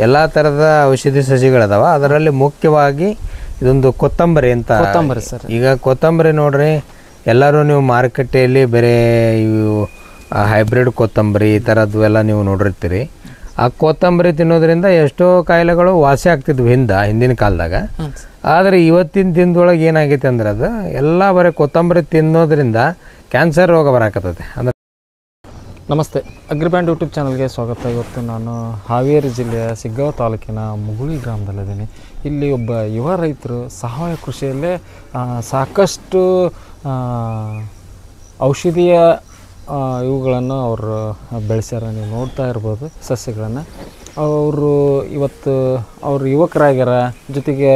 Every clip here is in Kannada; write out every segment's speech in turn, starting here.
ಎಲ್ಲ ಥರದ ಔಷಧಿ ಸಸಿಗಳದಾವ. ಅದರಲ್ಲಿ ಮುಖ್ಯವಾಗಿ ಇದೊಂದು ಕೊತ್ತಂಬರಿ ಅಂತ. ಕೊತ್ತಂಬರಿ ಸರ್. ಈಗ ಕೊತ್ತಂಬರಿ ನೋಡ್ರಿ, ಎಲ್ಲರೂ ನೀವು ಮಾರುಕಟ್ಟೆಯಲ್ಲಿ ಬೇರೆ ಇವು ಹೈಬ್ರಿಡ್ ಕೊತ್ತಂಬರಿ ಈ ಥರದ್ದು ಎಲ್ಲ ನೀವು ನೋಡಿರ್ತೀರಿ. ಆ ಕೊತ್ತಂಬರಿ ತಿನ್ನೋದ್ರಿಂದ ಎಷ್ಟೋ ಕಾಯಿಲೆಗಳು ವಾಸಿ ಆಗ್ತಿದ್ವು ಹಿಂದಿನ ಕಾಲದಾಗ. ಆದರೆ ಇವತ್ತಿನ ದಿನದೊಳಗೆ ಏನಾಗೈತೆ ಅಂದ್ರೆ ಅದು ಎಲ್ಲ ಬರೀ ಕೊತ್ತಂಬರಿ ತಿನ್ನೋದ್ರಿಂದ ಕ್ಯಾನ್ಸರ್ ರೋಗ ಬರಾಕತ್ತೈತೆ. ಅಂದ್ರೆ ನಮಸ್ತೆ, ಅಗ್ರಿಬ್ಯಾಂಡ್ ಯೂಟ್ಯೂಬ್ ಚಾನಲ್ಗೆ ಸ್ವಾಗತ. ಇವತ್ತು ನಾನು ಹಾವೇರಿ ಜಿಲ್ಲೆಯ ಸಿಗ್ಗಾಂವ್ ತಾಲೂಕಿನ ಮುಗುಳಿ ಗ್ರಾಮದಲ್ಲಿದ್ದೀನಿ. ಇಲ್ಲಿ ಒಬ್ಬ ಯುವ ರೈತರು ಸಾವಯವ ಕೃಷಿಯಲ್ಲೇ ಸಾಕಷ್ಟು ಔಷಧೀಯ ಇವುಗಳನ್ನು ಅವರು ಬೆಳೆಸ್ಯಾರ. ನೀವು ನೋಡ್ತಾ ಇರ್ಬೋದು ಸಸ್ಯಗಳನ್ನು. ಇವತ್ತು ಅವರು ಯುವಕರಾಗ್ಯಾರ. ಜೊತೆಗೆ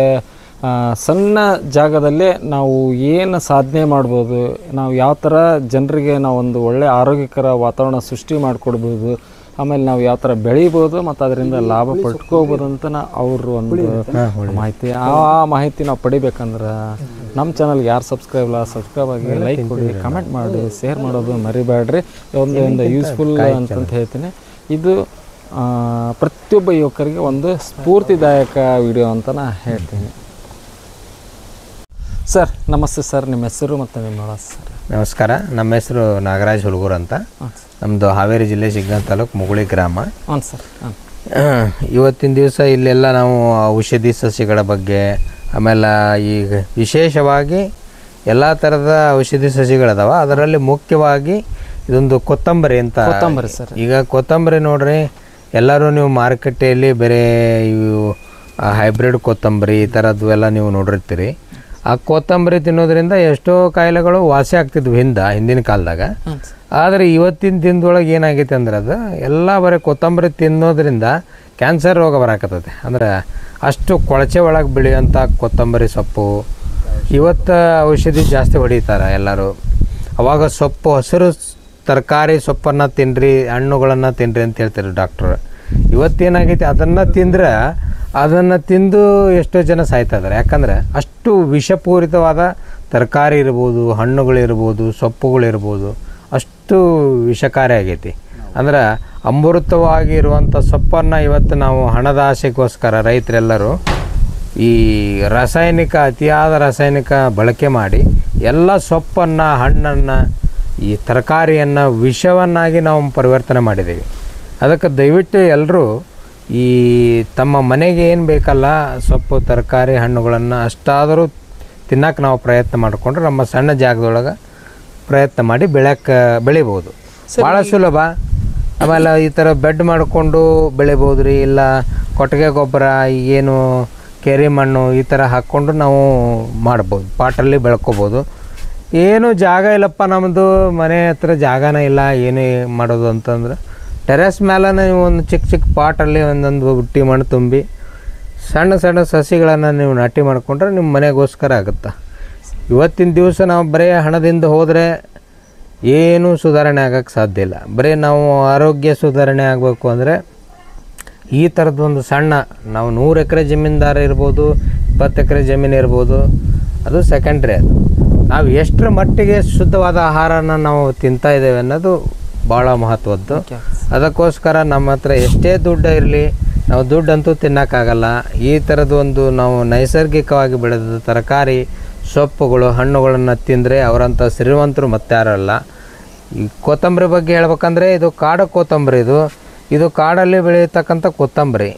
ಸಣ್ಣ ಜಾಗದಲ್ಲೇ ನಾವು ಏನು ಸಾಧನೆ ಮಾಡ್ಬೋದು, ನಾವು ಯಾವ ಥರ ಜನರಿಗೆ ನಾವು ಒಂದು ಒಳ್ಳೆಯ ಆರೋಗ್ಯಕರ ವಾತಾವರಣ ಸೃಷ್ಟಿ ಮಾಡಿಕೊಡ್ಬೋದು, ಆಮೇಲೆ ನಾವು ಯಾವ ಥರ ಬೆಳಿಬೋದು ಮತ್ತು ಅದರಿಂದ ಲಾಭ ಪಡ್ಕೋಬೋದು ಅಂತ ಅವರು ಒಂದು ಮಾಹಿತಿ. ಆ ಮಾಹಿತಿ ನಾವು ಪಡಿಬೇಕಂದ್ರೆ ನಮ್ಮ ಚಾನಲ್ಗೆ ಯಾರು ಸಬ್ಸ್ಕ್ರೈಬ್ ಆಗಿ ಲೈಕ್ ಕೊಡಿ, ಕಮೆಂಟ್ ಮಾಡಿ, ಶೇರ್ ಮಾಡೋದು ಮರಿಬೇಡ್ರಿ. ಒಂದು ಯೂಸ್ಫುಲ್ ಅಂತಂತ ಹೇಳ್ತೀನಿ. ಇದು ಪ್ರತಿಯೊಬ್ಬ ಯುವಕರಿಗೆ ಒಂದು ಸ್ಫೂರ್ತಿದಾಯಕ ವಿಡಿಯೋ ಅಂತ ನಾನು ಹೇಳ್ತೀನಿ. ಸರ್ ನಮಸ್ತೆ ಸರ್, ನಿಮ್ಮ ಹೆಸರು ಮತ್ತು ನಿಮ್ಮ ಸರ್? ನಮಸ್ಕಾರ, ನಮ್ಮ ಹೆಸರು ನಾಗರಾಜ್ ಹುಲ್ಗೂರ್ ಅಂತ. ನಮ್ಮದು ಹಾವೇರಿ ಜಿಲ್ಲೆ ಸಿಗ್ಗಾಂವ್ ತಾಲೂಕು ಮುಗುಳಿ ಗ್ರಾಮ. ಹಾಂ ಸರ್. ಇವತ್ತಿನ ದಿವಸ ಇಲ್ಲೆಲ್ಲ ನಾವು ಔಷಧಿ ಸಸ್ಯಗಳ ಬಗ್ಗೆ, ಆಮೇಲೆ ಈಗ ವಿಶೇಷವಾಗಿ ಎಲ್ಲ ಥರದ ಔಷಧಿ ಸಸಿಗಳದಾವ. ಅದರಲ್ಲಿ ಮುಖ್ಯವಾಗಿ ಇದೊಂದು ಕೊತ್ತಂಬರಿ ಅಂತ. ಕೊತ್ತಂಬರಿ ಸರ್. ಈಗ ಕೊತ್ತಂಬರಿ ನೋಡ್ರಿ, ಎಲ್ಲರೂ ನೀವು ಮಾರುಕಟ್ಟೆಯಲ್ಲಿ ಬೇರೆ ಇವು ಹೈಬ್ರಿಡ್ ಕೊತ್ತಂಬರಿ ಈ ಥರದ್ದು ಎಲ್ಲ ನೀವು ನೋಡಿರ್ತೀರಿ. ಆ ಕೊತ್ತಂಬರಿ ತಿನ್ನೋದ್ರಿಂದ ಎಷ್ಟೋ ಕಾಯಿಲೆಗಳು ವಾಸಿ ಆಗ್ತಿದ್ವು ಹಿಂದಿನ ಕಾಲದಾಗ. ಆದರೆ ಇವತ್ತಿನ ದಿನದೊಳಗೆ ಏನಾಗೈತೆ ಅಂದ್ರೆ ಅದು ಎಲ್ಲ ಬರೀ ಕೊತ್ತಂಬರಿ ತಿನ್ನೋದ್ರಿಂದ ಕ್ಯಾನ್ಸರ್ ರೋಗ ಬರಾಕತ್ತೈತೆ. ಅಂದ್ರೆ ಅಷ್ಟು ಕೊಳಚೆ ಒಳಗೆ ಬೆಳೆಯುವಂಥ ಕೊತ್ತಂಬರಿ ಸೊಪ್ಪು ಇವತ್ತು ಔಷಧಿ ಜಾಸ್ತಿ ಹೊಡಿತಾರೆ ಎಲ್ಲರೂ. ಅವಾಗ ಸೊಪ್ಪು, ಹಸಿರು ತರಕಾರಿ ಸೊಪ್ಪನ್ನು ತಿನ್ನಿರಿ, ಹಣ್ಣುಗಳನ್ನು ತಿನ್ನಿರಿ ಅಂತ ಹೇಳ್ತಾರೆ ಡಾಕ್ಟ್ರು. ಇವತ್ತೇನಾಗೈತಿ, ಅದನ್ನು ತಿಂದು ಎಷ್ಟೋ ಜನ ಸಾಯ್ತಾ ಇದ್ದಾರೆ. ಯಾಕಂದರೆ ಅಷ್ಟು ವಿಷಪೂರಿತವಾದ ತರಕಾರಿ ಇರ್ಬೋದು, ಹಣ್ಣುಗಳಿರ್ಬೋದು, ಸೊಪ್ಪುಗಳಿರ್ಬೋದು, ಅಷ್ಟು ವಿಷಕಾರಿ ಆಗೈತಿ. ಅಂದ್ರೆ ಅಮೃತವಾಗಿರುವಂಥ ಸೊಪ್ಪನ್ನು ಇವತ್ತು ನಾವು ಹಣದ ಆಸೆಗೋಸ್ಕರ ರೈತರೆಲ್ಲರೂ ಈ ಅತಿಯಾದ ರಾಸಾಯನಿಕ ಬಳಕೆ ಮಾಡಿ ಎಲ್ಲ ಸೊಪ್ಪನ್ನು, ಹಣ್ಣನ್ನು, ಈ ತರಕಾರಿಯನ್ನು ವಿಷವನ್ನಾಗಿ ನಾವು ಪರಿವರ್ತನೆ ಮಾಡಿದ್ದೀವಿ. ಅದಕ್ಕೆ ದಯವಿಟ್ಟು ಎಲ್ಲರೂ ಈ ತಮ್ಮ ಮನೆಗೆ ಏನು ಬೇಕಲ್ಲ ಸೊಪ್ಪು, ತರಕಾರಿ, ಹಣ್ಣುಗಳನ್ನು ಅಷ್ಟಾದರೂ ತಿನ್ನಕ್ಕೆ ನಾವು ಪ್ರಯತ್ನ ಮಾಡಿಕೊಂಡ್ರೆ ನಮ್ಮ ಸಣ್ಣ ಜಾಗದೊಳಗೆ ಪ್ರಯತ್ನ ಮಾಡಿ ಬೆಳಿಬೋದು. ಭಾಳ ಸುಲಭ. ಆಮೇಲೆ ಈ ಥರ ಬೆಡ್ ಮಾಡಿಕೊಂಡು ಬೆಳಿಬೋದು ರೀ. ಇಲ್ಲ ಕೊಟ್ಟಿಗೆ ಗೊಬ್ಬರ, ಈಗೇನು ಕೆರೆ ಮಣ್ಣು ಈ ಥರ ಹಾಕ್ಕೊಂಡು ನಾವು ಮಾಡ್ಬೋದು, ಪಾಟಲ್ಲಿ ಬೆಳ್ಕೊಬೋದು. ಏನು ಜಾಗ ಇಲ್ಲಪ್ಪ, ನಮ್ಮದು ಮನೆ ಹತ್ರ ಜಾಗನೇ ಇಲ್ಲ, ಏನೇ ಮಾಡೋದು ಅಂತಂದ್ರೆ ಟೆರೆಸ್ ಮೇಲೆ ನೀವು ಒಂದು ಚಿಕ್ಕ ಪಾಟಲ್ಲಿ ಒಂದೊಂದು ಬುಟ್ಟಿ ಮಣ್ಣು ತುಂಬಿ ಸಣ್ಣ ಸಸಿಗಳನ್ನು ನೀವು ನಾಟಿ ಮಾಡಿಕೊಂಡ್ರೆ ನಿಮ್ಮ ಮನೆಗೋಸ್ಕರ ಆಗುತ್ತೆ. ಇವತ್ತಿನ ದಿವಸ ನಾವು ಬರೀ ಹಣದಿಂದ ಹೋದರೆ ಏನೂ ಸುಧಾರಣೆ ಆಗೋಕ್ಕೆ ಸಾಧ್ಯ ಇಲ್ಲ. ಬರೀ ನಾವು ಆರೋಗ್ಯ ಸುಧಾರಣೆ ಆಗಬೇಕು ಅಂದರೆ ಈ ಥರದ್ದೊಂದು ಸಣ್ಣ, ನಾವು 100 ಎಕರೆ ಜಮೀನ್ದಾರ ಇರ್ಬೋದು, 20 ಎಕರೆ ಜಮೀನು ಇರ್ಬೋದು, ಅದು ಸೆಕೆಂಡ್ರಿ. ಅದು ನಾವು ಎಷ್ಟರ ಮಟ್ಟಿಗೆ ಶುದ್ಧವಾದ ಆಹಾರನ ನಾವು ತಿಂತಾ ಇದ್ದೇವೆ ಅನ್ನೋದು ಭಾಳ ಮಹತ್ವದ್ದು. ಅದಕ್ಕೋಸ್ಕರ ನಮ್ಮ ಹತ್ರ ಎಷ್ಟೇ ದುಡ್ಡು ಇರಲಿ, ನಾವು ದುಡ್ಡಂತೂ ತಿನ್ನೋಕ್ಕಾಗಲ್ಲ. ಈ ಥರದ್ದೊಂದು ನಾವು ನೈಸರ್ಗಿಕವಾಗಿ ಬೆಳೆದ ತರಕಾರಿ, ಸೊಪ್ಪುಗಳು, ಹಣ್ಣುಗಳನ್ನು ತಿಂದರೆ ಅವರಂಥ ಶ್ರೀಮಂತರು ಮತ್ತೆ ಯಾರಲ್ಲ. ಈ ಕೊತ್ತಂಬರಿ ಬಗ್ಗೆ ಹೇಳ್ಬೇಕಂದ್ರೆ ಇದು ಕಾಡು ಕೊತ್ತಂಬರಿ. ಇದು ಕಾಡಲ್ಲಿ ಬೆಳೆಯತಕ್ಕಂಥ ಕೊತ್ತಂಬರಿ.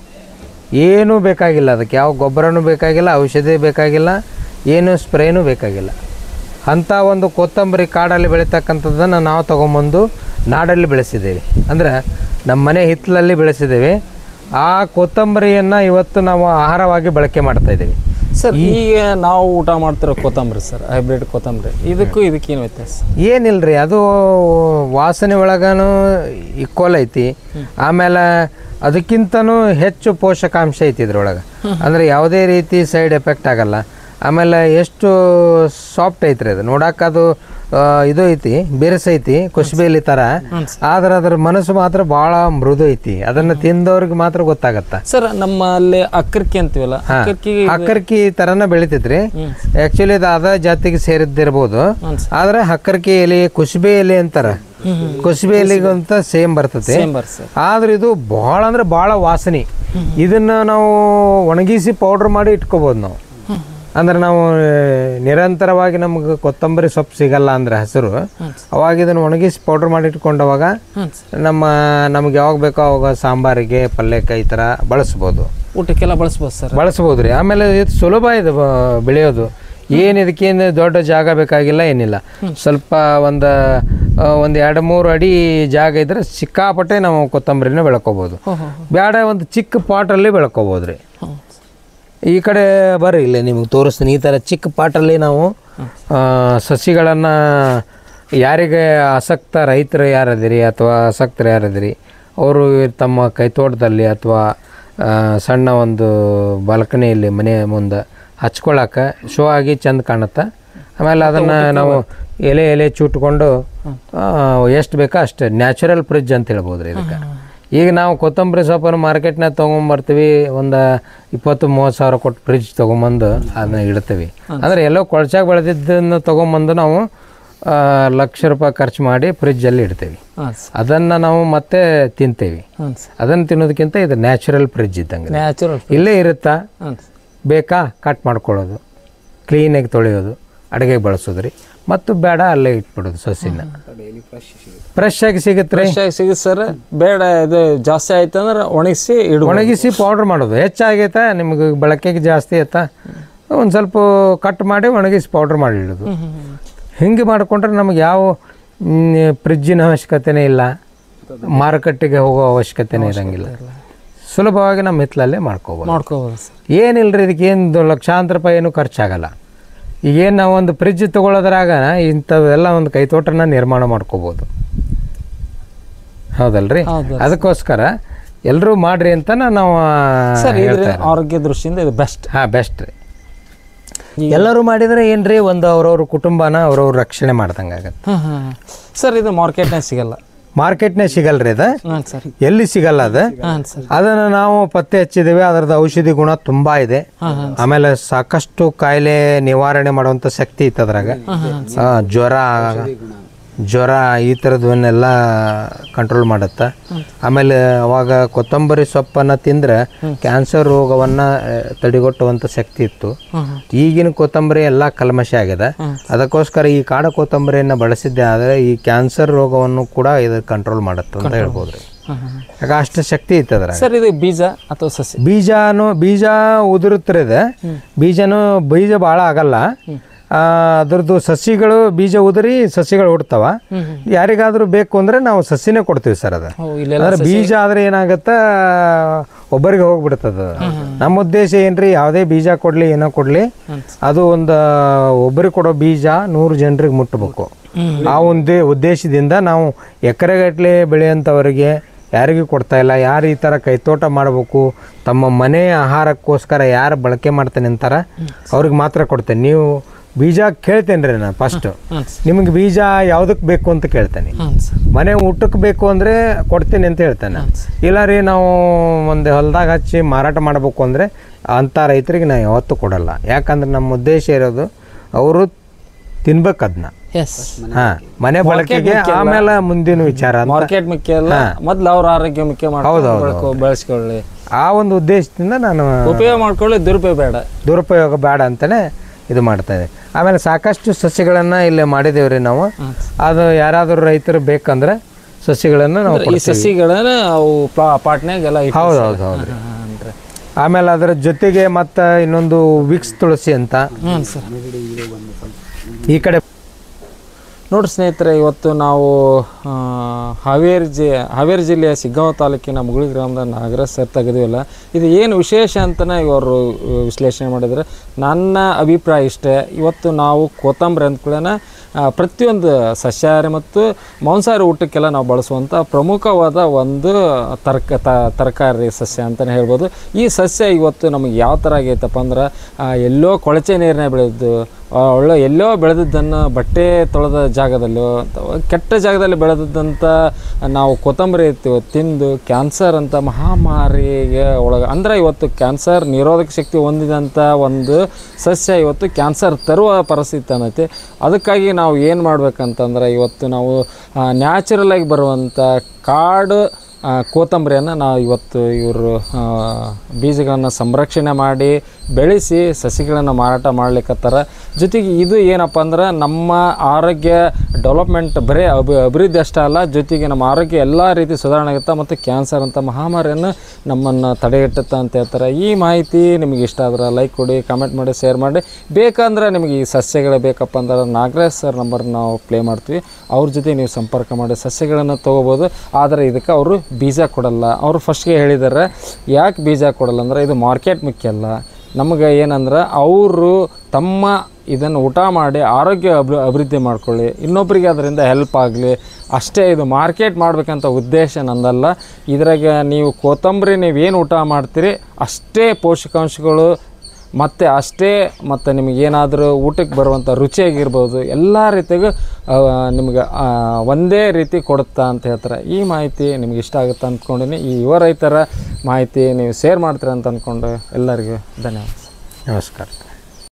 ಏನೂ ಬೇಕಾಗಿಲ್ಲ, ಅದಕ್ಕೆ ಯಾವ ಗೊಬ್ಬರನೂ ಬೇಕಾಗಿಲ್ಲ, ಔಷಧಿ ಬೇಕಾಗಿಲ್ಲ, ಏನು ಸ್ಪ್ರೇನೂ ಬೇಕಾಗಿಲ್ಲ. ಅಂಥ ಒಂದು ಕೊತ್ತಂಬರಿ ಕಾಡಲ್ಲಿ ಬೆಳೀತಕ್ಕಂಥದ್ದನ್ನು ನಾವು ತೊಗೊಂಬಂದು ನಾಡಲ್ಲಿ ಬೆಳೆಸಿದ್ದೇವೆ. ಅಂದರೆ ನಮ್ಮ ಮನೆ ಹಿತ್ತಲಲ್ಲಿ ಬೆಳೆಸಿದ್ದೇವೆ. ಆ ಕೊತ್ತಂಬರಿಯನ್ನು ಇವತ್ತು ನಾವು ಆಹಾರವಾಗಿ ಬಳಕೆ ಮಾಡ್ತಾಯಿದ್ದೀವಿ. ಸರ್, ಈಗ ನಾವು ಊಟ ಮಾಡ್ತಿರೋ ಕೊತ್ತಂಬರಿ ಸರ್, ಹೈಬ್ರಿಡ್ ಕೊತ್ತಂಬರಿ, ಇದಕ್ಕೇನು ವ್ಯತ್ಯಾಸ? ಏನಿಲ್ಲ ರೀ, ಅದು ವಾಸನೆ ಒಳಗೂ ಈಕ್ವಲ್ ಐತಿ. ಆಮೇಲೆ ಅದಕ್ಕಿಂತನೂ ಹೆಚ್ಚು ಪೋಷಕಾಂಶ ಐತಿ ಇದ್ರೊಳಗೆ. ಅಂದರೆ ಯಾವುದೇ ರೀತಿ ಸೈಡ್ ಎಫೆಕ್ಟ್ ಆಗಲ್ಲ. ಆಮೇಲೆ ಎಷ್ಟು ಸಾಫ್ಟ್ ಐತ್ರಿ ಅದು ನೋಡಕ್ಕೆ. ಅದು ಇದು ಐತಿ, ಬೆರೆಸೈತಿ, ಕುಸ್ಬೇಲಿ ಥರ. ಆದ್ರೆ ಅದರ ಮನಸ್ಸು ಮಾತ್ರ ಭಾಳ ಮೃದು ಐತಿ. ಅದನ್ನು ತಿಂದವ್ರಿಗೆ ಮಾತ್ರ ಗೊತ್ತಾಗತ್ತ. ಸರ್, ನಮ್ಮಲ್ಲಿ ಅಕ್ಕರ್ಕಿ ಅಂತೀವಲ್ಲ, ಅಕ್ಕರ್ಕಿ ಥರನ ಬೆಳಿತೈತ್ರಿ. ಆ್ಯಕ್ಚುಲಿ ಅದು ಅದ ಜಾತಿಗೆ ಸೇರಿದ್ದಿರ್ಬೋದು. ಆದರೆ ಹಕ್ಕರ್ಕಿ ಎಲೆ, ಕುಸ್ಬೆ ಎಲೆ ಅಂತಾರೆ. ಕುಸುಬೆ ಎಲೆಗಂತ ಸೇಮ್ ಬರ್ತದೆ. ಆದ್ರೆ ಇದು ಭಾಳ ಅಂದ್ರೆ ಭಾಳ ವಾಸನೆ. ಇದನ್ನ ನಾವು ಒಣಗಿಸಿ ಪೌಡ್ರ್ ಮಾಡಿ ಇಟ್ಕೋಬೋದು ನಾವು. ಅಂದ್ರೆ ನಾವು ನಿರಂತರವಾಗಿ ನಮ್ಗೆ ಕೊತ್ತಂಬರಿ ಸೊಪ್ಪು ಸಿಗಲ್ಲ ಅಂದ್ರೆ ಹಸಿರು, ಅವಾಗ ಇದನ್ನು ಒಣಗಿಸಿ ಪೌಡ್ರ್ ಮಾಡಿ ಇಟ್ಕೊಂಡವಾಗ ನಮ್ಗೆ ಯಾವಾಗ ಬೇಕೋ ಅವಾಗ ಸಾಂಬಾರಿಗೆ, ಪಲ್ಯಕ್ಕೆ ಈ ಥರ ಬಳಸ್ಬೋದು, ಊಟಕ್ಕೆಲ್ಲ ಬಳಸ್ಬೋದು ಸರ್. ಬಳಸ್ಬೋದು ರೀ. ಆಮೇಲೆ ಇದು ಸುಲಭ ಇದೆ ಬೆಳೆಯೋದು. ಏನು ಇದಕ್ಕೇನು ದೊಡ್ಡ ಜಾಗ ಬೇಕಾಗಿಲ್ಲ, ಏನಿಲ್ಲ. ಸ್ವಲ್ಪ ಒಂದು 2-3 ಅಡಿ ಜಾಗ ಇದ್ರೆ ಸಿಕ್ಕಾಪಟ್ಟೆ ನಾವು ಕೊತ್ತಂಬರಿನ ಬೆಳ್ಕೊಬೋದು. ಬೇಡ ಒಂದು ಚಿಕ್ಕ ಪಾಟಲ್ಲಿ ಬೆಳ್ಕೊಬೋದು ರೀ. ಈ ಕಡೆ ಬರ್ರಿ, ಇಲ್ಲೇ ನಿಮಗೆ ತೋರಿಸ್ತೀನಿ. ಈ ಥರ ಚಿಕ್ಕ ಪಾಟಲ್ಲಿ ನಾವು ಸಸಿಗಳನ್ನು ಯಾರಿಗೆ ಆಸಕ್ತ ರೈತರು ಯಾರದಿರಿ ಅಥವಾ ಆಸಕ್ತರು ಯಾರದಿರಿ ಅವರು ತಮ್ಮ ಕೈತೋಟದಲ್ಲಿ ಅಥವಾ ಸಣ್ಣ ಒಂದು ಬಾಲ್ಕನಿಯಲ್ಲಿ ಮನೆ ಮುಂದೆ ಹಚ್ಕೊಳ್ಳೋಕೆ ಶೋ ಆಗಿ ಚೆಂದ ಕಾಣುತ್ತೆ. ಆಮೇಲೆ ಅದನ್ನು ನಾವು ಎಲೆ ಚೂಟ್ಕೊಂಡು ಎಷ್ಟು ಬೇಕೋ ಅಷ್ಟು ನ್ಯಾಚುರಲ್ ಫ್ರಿಜ್ ಅಂತ ಹೇಳ್ಬೋದು ರೀ ಇದಕ್ಕೆ. ಈಗ ನಾವು ಕೊತ್ತಂಬರಿ ಸೊಪ್ಪನ್ನು ಮಾರ್ಕೆಟ್ನಾಗ ತೊಗೊಂಬರ್ತೀವಿ, ಒಂದು 20-30 ಸಾವಿರ ಕೊಟ್ಟು ಫ್ರಿಜ್ ತೊಗೊಂಬಂದು ಅದನ್ನ ಇಡ್ತೀವಿ. ಅಂದರೆ ಎಲ್ಲೋ ಕೊಳಚಾಗ ಬೆಳೆದಿದ್ದನ್ನು ತೊಗೊಂಬಂದು ನಾವು ಲಕ್ಷ ರೂಪಾಯಿ ಖರ್ಚು ಮಾಡಿ ಫ್ರಿಜ್ಜಲ್ಲಿ ಇಡ್ತೀವಿ. ಅದನ್ನು ನಾವು ಮತ್ತೆ ತಿಂತೇವಿ. ಅದನ್ನು ತಿನ್ನೋದಕ್ಕಿಂತ ಇದು ನ್ಯಾಚುರಲ್ ಫ್ರಿಜ್ ಇದ್ದಂಗೆ ಇಲ್ಲೇ ಇರುತ್ತಾ, ಬೇಕಾ ಕಟ್ ಮಾಡ್ಕೊಳ್ಳೋದು, ಕ್ಲೀನಾಗಿ ತೊಳೆಯೋದು, ಅಡುಗೆಗೆ ಬಳಸೋದು ರೀ. ಮತ್ತು ಬೇಡ ಅಲ್ಲೇ ಇಟ್ಬಿಡೋದು ಸಸಿನ. ಫ್ರೆಶ್ ಆಗಿ ಸಿಗುತ್ತೆ ಸರ್. ಬೇಡ ಇದು ಜಾಸ್ತಿ ಆಯ್ತು ಅಂದ್ರೆ ಒಣಗಿಸಿ ಪೌಡ್ರ್ ಮಾಡೋದು. ಹೆಚ್ಚಾಗೈತಾ ನಿಮ್ಗೆ ಬಳಕೆಗೆ ಜಾಸ್ತಿ ಆಯ್ತಾ, ಒಂದು ಸ್ವಲ್ಪ ಕಟ್ ಮಾಡಿ ಒಣಗಿಸಿ ಪೌಡ್ರ್ ಮಾಡಿ ಇಡೋದು. ಹಿಂಗೆ ಮಾಡಿಕೊಂಡ್ರೆ ನಮ್ಗೆ ಯಾವ ಫ್ರಿಜ್ಜಿನ ಅವಶ್ಯಕತೆನೇ ಇಲ್ಲ, ಮಾರುಕಟ್ಟೆಗೆ ಹೋಗೋ ಅವಶ್ಯಕತೆನೇ ಇರೋಂಗಿಲ್ಲ. ಸುಲಭವಾಗಿ ನಮ್ಮ ಹಿತ್ತಲಲ್ಲೇ ಮಾಡ್ಕೋಬೋದು. ಏನಿಲ್ಲ ರೀ, ಇದಕ್ಕೆ ಏನು ಲಕ್ಷಾಂತರ ರೂಪಾಯಿ ಏನು ಖರ್ಚಾಗಲ್ಲ. ಈಗೇನು ನಾವು ಒಂದು ಫ್ರಿಜ್ ತೊಗೊಳೋದ್ರಾಗ ಇಂಥವೆಲ್ಲ ಒಂದು ಕೈತೋಟನ ನಿರ್ಮಾಣ ಮಾಡ್ಕೋಬೋದು. ಹೌದಲ್ರಿ? ಅದಕ್ಕೋಸ್ಕರ ಎಲ್ಲರೂ ಮಾಡ್ರಿ ಅಂತ ನಾವು ಆರೋಗ್ಯ ದೃಷ್ಟಿಯಿಂದ ಇದು ಬೆಸ್ಟ್. ಬೆಸ್ಟ್ ರೀ. ಎಲ್ಲರೂ ಮಾಡಿದರೆ ಏನ್ರಿ, ಒಂದು ಅವ್ರವ್ರ ಕುಟುಂಬನ ಅವ್ರವ್ರ ರಕ್ಷಣೆ ಮಾಡ್ದಂಗೆ ಆಗತ್ತೆ ಸರ್. ಇದು ಮಾರ್ಕೆಟ್ನಾಗ ಸಿಗಲ್ಲ. ಮಾರ್ಕೆಟ್ನಾಗ ಸಿಗಲ್ರಿ ಅದು, ಎಲ್ಲಿ ಸಿಗಲ್ಲ ಅದು. ಅದನ್ನು ನಾವು ಪತ್ತೆ ಹಚ್ಚಿದ್ದೇವೆ. ಅದರದ್ದು ಔಷಧಿ ಗುಣ ತುಂಬಾ ಇದೆ. ಆಮೇಲೆ ಸಾಕಷ್ಟು ಕಾಯಿಲೆ ನಿವಾರಣೆ ಮಾಡುವಂತ ಶಕ್ತಿ ಇತ್ತು ಅದ್ರಾಗ. ಜ್ವರ ಈ ಥರದವನ್ನೆಲ್ಲ ಕಂಟ್ರೋಲ್ ಮಾಡುತ್ತೆ. ಆಮೇಲೆ ಅವಾಗ ಕೊತ್ತಂಬರಿ ಸೊಪ್ಪನ್ನು ತಿಂದರೆ ಕ್ಯಾನ್ಸರ್ ರೋಗವನ್ನು ತಡೆಗಟ್ಟುವಂಥ ಶಕ್ತಿ ಇತ್ತು. ಈಗಿನ ಕೊತ್ತಂಬರಿ ಎಲ್ಲ ಕಲ್ಮಶ ಆಗಿದೆ. ಅದಕ್ಕೋಸ್ಕರ ಈ ಕಾಡ ಕೊತ್ತಂಬರಿಯನ್ನು ಬಳಸಿದ್ದೆ ಆದರೆ ಈ ಕ್ಯಾನ್ಸರ್ ರೋಗವನ್ನು ಕೂಡ ಇದು ಕಂಟ್ರೋಲ್ ಮಾಡುತ್ತೆ ಅಂತ ಹೇಳ್ಬೋದು ರೀ. ಯಾಕೆ ಅಷ್ಟು ಶಕ್ತಿ ಇತ್ತದ್ರ ಸರ್. ಇದು ಬೀಜ ಅಥವಾ ಸಸಿ? ಬೀಜ ಉದುರುತ್ತದೆ. ಬೀಜ ಭಾಳ ಆಗಲ್ಲ. ಅದ್ರದ್ದು ಸಸಿಗಳು ಬೀಜ ಉದುರಿ ಸಸಿಗಳು ಹುಡ್ತಾವ. ಯಾರಿಗಾದ್ರೂ ಬೇಕು ಅಂದ್ರೆ ನಾವು ಸಸಿನೇ ಕೊಡ್ತೀವಿ ಸರ್. ಅದು ಅಂದ್ರೆ ಬೀಜ ಆದ್ರೆ ಏನಾಗತ್ತ, ಒಬ್ಬರಿಗೆ ಹೋಗ್ಬಿಡ್ತದ. ನಮ್ಮ ಉದ್ದೇಶ ಏನ್ರಿ, ಯಾವುದೇ ಬೀಜ ಕೊಡ್ಲಿ ಏನೋ ಕೊಡ್ಲಿ, ಅದು ಒಂದು ಒಬ್ಬರಿಗೆ ಕೊಡೋ ಬೀಜ 100 ಜನರಿಗೆ ಮುಟ್ಟಬೇಕು. ಆ ಒಂದು ಉದ್ದೇಶದಿಂದ ನಾವು ಎಕರೆಗಟ್ಟಲೆ ಬೆಳೆಯಂಥವರಿಗೆ ಯಾರಿಗೂ ಕೊಡ್ತಾ ಇಲ್ಲ. ಯಾರು ಈ ಥರ ಕೈತೋಟ ಮಾಡಬೇಕು, ತಮ್ಮ ಮನೆ ಆಹಾರಕ್ಕೋಸ್ಕರ ಯಾರು ಬಳಕೆ ಮಾಡ್ತೇನೆ ಅಂತಾರ ಅವ್ರಿಗೆ ಮಾತ್ರ ಕೊಡ್ತೇನೆ. ನೀವು ಬೀಜ ಕೇಳ್ತೇನೆ ರೀ ನಾನು ಫಸ್ಟು. ನಿಮಗೆ ಬೀಜ ಯಾವುದಕ್ಕೆ ಬೇಕು ಅಂತ ಕೇಳ್ತೇನೆ. ಮನೆ ಊಟಕ್ಕೆ ಬೇಕು ಅಂದರೆ ಕೊಡ್ತೀನಿ ಅಂತ ಹೇಳ್ತೇನೆ. ಇಲ್ಲ ರೀ ನಾವು ಒಂದು ಹೊಲದಾಗ ಹಚ್ಚಿ ಮಾರಾಟ ಮಾಡಬೇಕು ಅಂದರೆ ಅಂಥ ರೈತರಿಗೆ ನಾನು ಯಾವತ್ತೂ ಕೊಡಲ್ಲ. ಯಾಕಂದ್ರೆ ನಮ್ಮ ಉದ್ದೇಶ ಇರೋದು ಅವರು ತಿನ್ಬೇಕು ಅದನ್ನ. ಮನೆ ಬಳಕೆಗೆ, ಆಮೇಲೆ ಮುಂದಿನ ವಿಚಾರ. ಮಾರ್ಕೆಟ್ ಮುಖ್ಯ ಅಲ್ಲ, ಮೊದಲು ಅವ್ರ ಆರೋಗ್ಯ ಮುಖ್ಯ. ಬೆಳೆಸ್ಕೊಳ್ಳಿ ಆ ಒಂದು ಉದ್ದೇಶದಿಂದ ನಾನು ಉಪಯೋಗ ಮಾಡ್ಕೊಳ್ಳಿ, ದುರುಪಯೋಗ ಬೇಡ ಅಂತಾನೆ ಇದು ಮಾಡ್ತಾ ಇದೆ. ಆಮೇಲೆ ಸಾಕಷ್ಟು ಸಸ್ಯಗಳನ್ನು ಇಲ್ಲೇ ಮಾಡಿದೇವ್ರಿ ನಾವು. ಅದು ಯಾರಾದರೂ ರೈತರು ಬೇಕಂದ್ರೆ ಸಸ್ಯಗಳನ್ನು ನಾವು ಸಸಿಗಳನ್ನ ಅವು ಪಾಟ್ನಾಗೆಲ್ಲ. ಹೌದು. ಆಮೇಲೆ ಅದರ ಜೊತೆಗೆ ಮತ್ತು ಇನ್ನೊಂದು ವಿಕ್ಸ್ ತುಳಸಿ ಅಂತ ಈ ಕಡೆ ನೋಡ್ರಿ ಸ್ನೇಹಿತರೆ, ಇವತ್ತು ನಾವು ಹಾವೇರಿ ಜಿಲ್ಲೆಯ ಸಿಗ್ಗಾಂವ ತಾಲೂಕಿನ ಮುಗುಳಿ ಗ್ರಾಮದ ನಾಗರಾಜ್ ಸರ್ ತೆಗೆದಿವಲ್ಲ, ಇದು ಏನು ವಿಶೇಷ ಅಂತಲೇ ಇವರು ವಿಶ್ಲೇಷಣೆ ಮಾಡಿದರೆ ನನ್ನ ಅಭಿಪ್ರಾಯ ಇಷ್ಟೇ. ಇವತ್ತು ನಾವು ಕೊತ್ತಂಬರಿ ಅಂದ್ಕೊಳ್ಳೋಣ ಪ್ರತಿಯೊಂದು ಸಸ್ಯಾಹಾರಿ ಮತ್ತು ಮಾಂಸಾಹಾರಿ ಊಟಕ್ಕೆಲ್ಲ ನಾವು ಬಳಸುವಂಥ ಪ್ರಮುಖವಾದ ಒಂದು ತರಕಾರಿ ಸಸ್ಯ ಅಂತಲೇ ಹೇಳ್ಬೋದು. ಈ ಸಸ್ಯ ಇವತ್ತು ನಮಗೆ ಯಾವ ಥರ ಆಗೈತಪ್ಪ ಅಂದ್ರೆ ಎಲ್ಲೋ ಕೊಳಚೆ ನೀರನ್ನೇ ಬೆಳೆದು ಒಳ್ಳೆ ಎಲ್ಲೋ ಬೆಳೆದದ್ದನ್ನು ಬಟ್ಟೆ ತೊಳೆದ ಜಾಗದಲ್ಲೋ ಅಥವಾ ಕೆಟ್ಟ ಜಾಗದಲ್ಲಿ ಬೆಳೆದದ್ದಂಥ ನಾವು ಕೊತ್ತಂಬರಿ ತಿಂದು ಕ್ಯಾನ್ಸರ್ ಅಂತ ಮಹಾಮಾರಿಗೆ ಅಂದರೆ ಇವತ್ತು ಕ್ಯಾನ್ಸರ್ ನಿರೋಧಕ ಶಕ್ತಿ ಹೊಂದಿದಂಥ ಒಂದು ಸಸ್ಯ ಇವತ್ತು ಕ್ಯಾನ್ಸರ್ ತರುವ ಪರಿಸ್ಥಿತಿ ಅನ್ನೈತಿ. ಅದಕ್ಕಾಗಿ ನಾವು ಏನು ಮಾಡ್ಬೇಕಂತಂದ್ರೆ ಇವತ್ತು ನಾವು ನ್ಯಾಚುರಲಾಗಿ ಬರುವಂಥ ಕಾಡು ಕೊತ್ತಂಬರಿಯನ್ನು ನಾವು ಇವತ್ತು ಇವರು ಬೀಜಗಳನ್ನು ಸಂರಕ್ಷಣೆ ಮಾಡಿ ಬೆಳೆಸಿ ಸಸಿಗಳನ್ನು ಮಾರಾಟ ಮಾಡ್ಲಿಕ್ಕತ್ತಾರ. ಜೊತೆಗೆ ಇದು ಏನಪ್ಪ ಅಂದ್ರೆ ನಮ್ಮ ಆರೋಗ್ಯ ಡೆವಲಪ್ಮೆಂಟ್ ಬರೀ ಅಭಿವೃದ್ಧಿ ಅಷ್ಟೇ ಅಲ್ಲ, ಜೊತೆಗೆ ನಮ್ಮ ಆರೋಗ್ಯ ಎಲ್ಲ ರೀತಿ ಸುಧಾರಣೆ ಆಗುತ್ತೆ ಮತ್ತು ಕ್ಯಾನ್ಸರ್ ಅಂತ ಮಹಾಮಾರಿಯನ್ನು ನಮ್ಮನ್ನು ತಡೆಗಟ್ಟುತ್ತೆ ಅಂತ ಹೇಳ್ತಾರೆ. ಈ ಮಾಹಿತಿ ನಿಮಗೆ ಇಷ್ಟ ಆದ್ರೆ ಲೈಕ್ ಕೊಡಿ, ಕಮೆಂಟ್ ಮಾಡಿ, ಶೇರ್ ಮಾಡಿ. ಬೇಕಂದ್ರೆ ನಿಮಗೆ ಈ ಸಸ್ಯಗಳು ಬೇಕಪ್ಪ ಅಂದ್ರೆ ನಾಗರಾಜ್ ಸರ್ ನಂಬರ್ ನಾವು ಪ್ಲೇ ಮಾಡ್ತೀವಿ, ಅವ್ರ ಜೊತೆ ನೀವು ಸಂಪರ್ಕ ಮಾಡಿ ಸಸ್ಯಗಳನ್ನು ತೊಗೋಬೋದು. ಆದರೆ ಇದಕ್ಕೆ ಅವರು ಬೀಜ ಕೊಡಲ್ಲ. ಅವರು ಫಸ್ಟ್ಗೆ ಹೇಳಿದ್ದಾರೆ ಯಾಕೆ ಬೀಜ ಕೊಡಲ್ಲ ಅಂದರೆ ಇದು ಮಾರ್ಕೆಟ್ ಮುಖ್ಯ ಅಲ್ಲ, ನಮಗೆ ಏನಂದ್ರೆ ಅವರು ತಮ್ಮ ಇದನ್ನು ಊಟ ಮಾಡಿ ಆರೋಗ್ಯ ಅಭಿವೃದ್ಧಿ ಮಾಡ್ಕೊಳ್ಳಿ, ಇನ್ನೊಬ್ಬರಿಗೆ ಅದರಿಂದ ಹೆಲ್ಪ್ ಆಗಲಿ ಅಷ್ಟೇ. ಇದು ಮಾರ್ಕೆಟ್ ಮಾಡಬೇಕಂತ ಉದ್ದೇಶ ನಂದಲ್ಲ. ಇದ್ರಾಗ ನೀವು ಕೊತ್ತಂಬರಿ ನೀವೇನು ಊಟ ಮಾಡ್ತೀರಿ ಅಷ್ಟೇ ಪೋಷಕಾಂಶಗಳು ಮತ್ತು ನಿಮಗೇನಾದರೂ ಊಟಕ್ಕೆ ಬರುವಂಥ ರುಚಿಯಾಗಿರ್ಬೋದು ಎಲ್ಲ ರೀತಿಗೂ ನಿಮ್ಗೆ ಒಂದೇ ರೀತಿ ಕೊಡುತ್ತಾ ಅಂತ ಹೇಳ್ತಾರೆ. ಈ ಮಾಹಿತಿ ನಿಮ್ಗೆ ಇಷ್ಟ ಆಗುತ್ತೆ ಅಂದ್ಕೊಂಡಿನಿ. ಈ ಯುವ ರೈತರ ಮಾಹಿತಿ ನೀವು ಶೇರ್ ಮಾಡ್ತೀರ ಅಂತ ಅಂದ್ಕೊಂಡು ಎಲ್ಲರಿಗೂ ಧನ್ಯವಾದ. ನಮಸ್ಕಾರ.